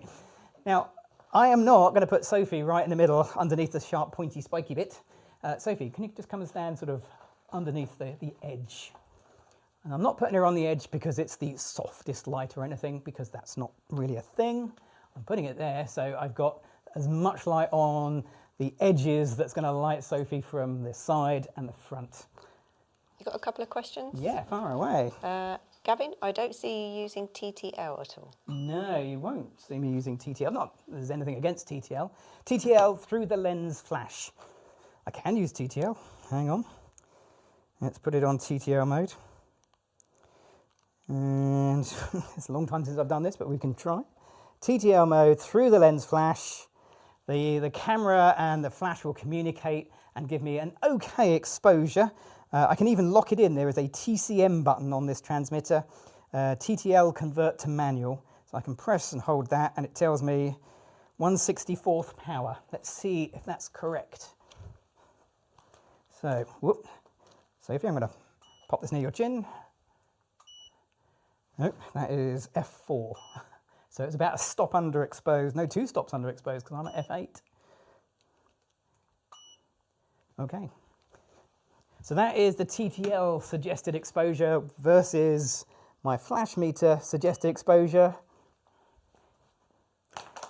Now, I am not going to put Sophie right in the middle underneath the sharp, pointy, spiky bit. Sophie, can you just come and stand sort of underneath the edge? And I'm not putting her on the edge because it's the softest light or anything, because that's not really a thing. I'm putting it there so I've got as much light on the edges that's going to light Sophie from the side and the front. You got a couple of questions? Yeah, far away. Gavin, I don't see you using TTL at all. No, you won't see me using TTL. Not that there's anything against TTL. TTL through the lens flash. I can use TTL. Hang on. Let's put it on TTL mode. And it's a long time since I've done this, but we can try. TTL mode through the lens flash. The camera and the flash will communicate and give me an okay exposure. I can even lock it in. There is a TCM button on this transmitter, TTL convert to manual. So I can press and hold that and it tells me 1/64th power. Let's see if that's correct. So, whoop. Sophie, I'm going to pop this near your chin. Nope, that is F4. So it's about a stop underexposed. No, 2 stops underexposed because I'm at F8. Okay. So that is the TTL suggested exposure versus my flash meter suggested exposure.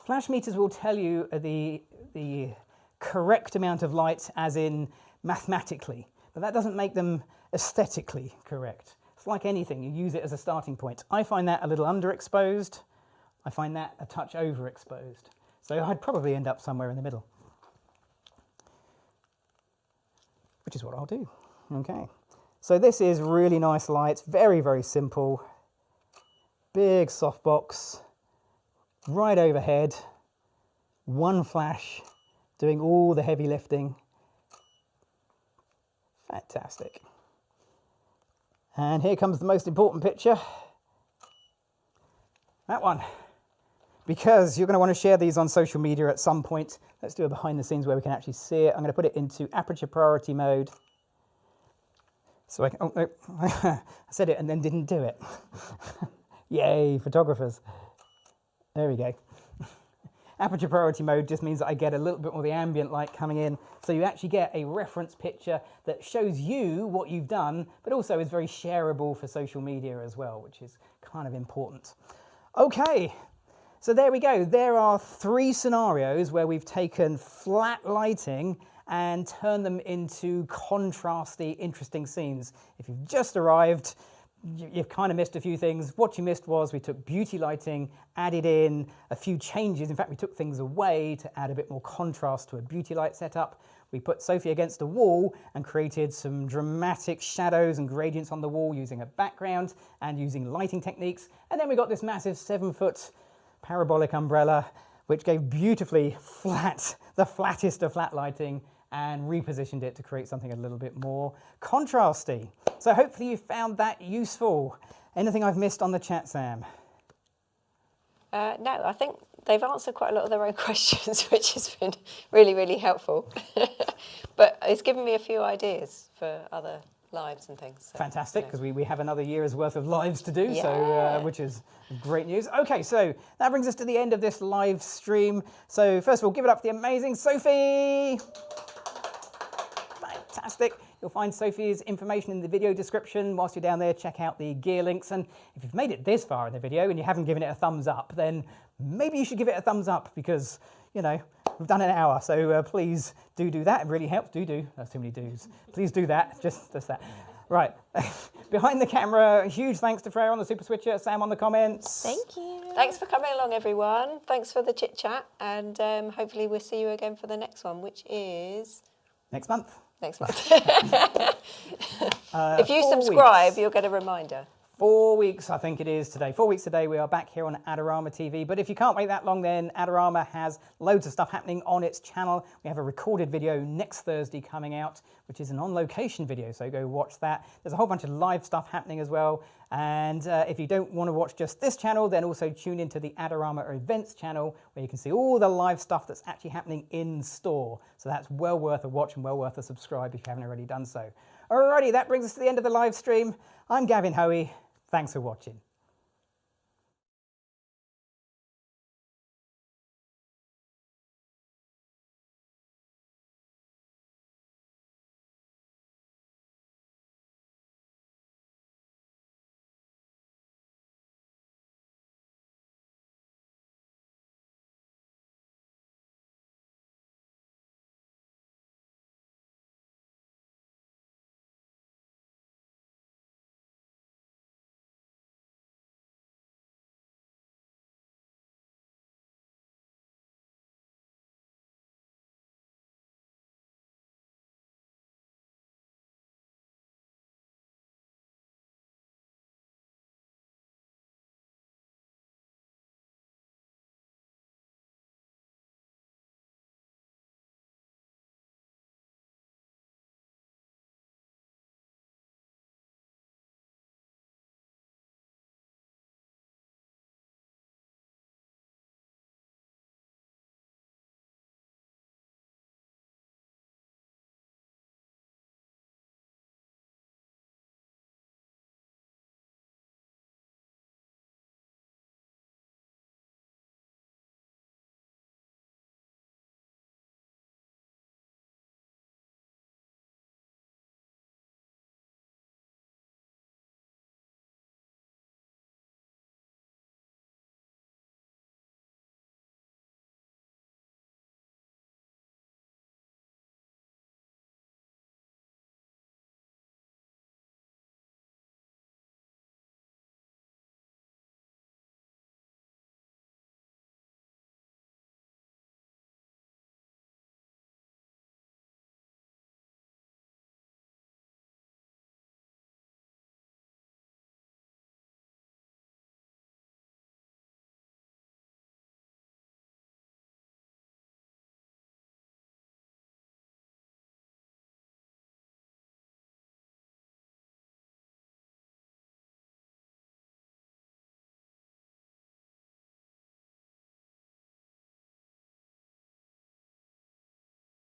Flash meters will tell you the correct amount of light as in mathematically, but that doesn't make them aesthetically correct. It's like anything, you use it as a starting point. I find that a little underexposed. I find that a touch overexposed. So I'd probably end up somewhere in the middle, which is what I'll do. Okay, so this is really nice light, very, very simple. Big softbox, right overhead, 1 flash, doing all the heavy lifting. Fantastic. And here comes the most important picture. That one. Because you're going to want to share these on social media at some point. Let's do a behind the scenes where we can actually see it. I'm going to put it into aperture priority mode. So I can, oh no, I said it and then didn't do it. Yay, photographers. There we go. Aperture priority mode just means that I get a little bit more of the ambient light coming in, so you actually get a reference picture that shows you what you've done, but also is very shareable for social media as well, which is kind of important. Okay, so there we go. There are 3 scenarios where we've taken flat lighting and turned them into contrasty, interesting scenes. If you've just arrived, you've kind of missed a few things. What you missed was we took beauty lighting, added in a few changes. In fact, we took things away to add a bit more contrast to a beauty light setup. We put Sophie against a wall and created some dramatic shadows and gradients on the wall using a background and using lighting techniques. And then we got this massive 7-foot parabolic umbrella, which gave beautifully flat, the flattest of flat lighting, and repositioned it to create something a little bit more contrasty. So hopefully you found that useful. Anything I've missed on the chat, Sam? No, I think they've answered quite a lot of their own questions, which has been really, really helpful. But it's given me a few ideas for other lives and things. So, fantastic, because we have another year's worth of lives to do, yeah. So which is great news. Okay, so that brings us to the end of this live stream. So first of all, give it up for the amazing Sophie. Fantastic. You'll find Sophie's information in the video description. Whilst you're down there, check out the gear links. And if you've made it this far in the video and you haven't given it a thumbs up, then maybe you should give it a thumbs up because, you know, we've done an hour. So please do that. It really helps. Do. That's too many do's. Please do that. Just that. Right. Behind the camera, a huge thanks to Freya on the Super Switcher, Sam on the comments. Thank you. Thanks for coming along, everyone. Thanks for the chit chat. And hopefully we'll see you again for the next one, which is... next month. Next month. If you subscribe, you'll get a reminder. 4 weeks, I think it is today. 4 weeks today, we are back here on Adorama TV. But if you can't wait that long, then Adorama has loads of stuff happening on its channel. We have a recorded video next Thursday coming out, which is an on-location video, so go watch that. There's a whole bunch of live stuff happening as well. And if you don't want to watch just this channel, then also tune into the Adorama Events channel, where you can see all the live stuff that's actually happening in store. So that's well worth a watch and well worth a subscribe if you haven't already done so. Alrighty, that brings us to the end of the live stream. I'm Gavin Hoey. Thanks for watching.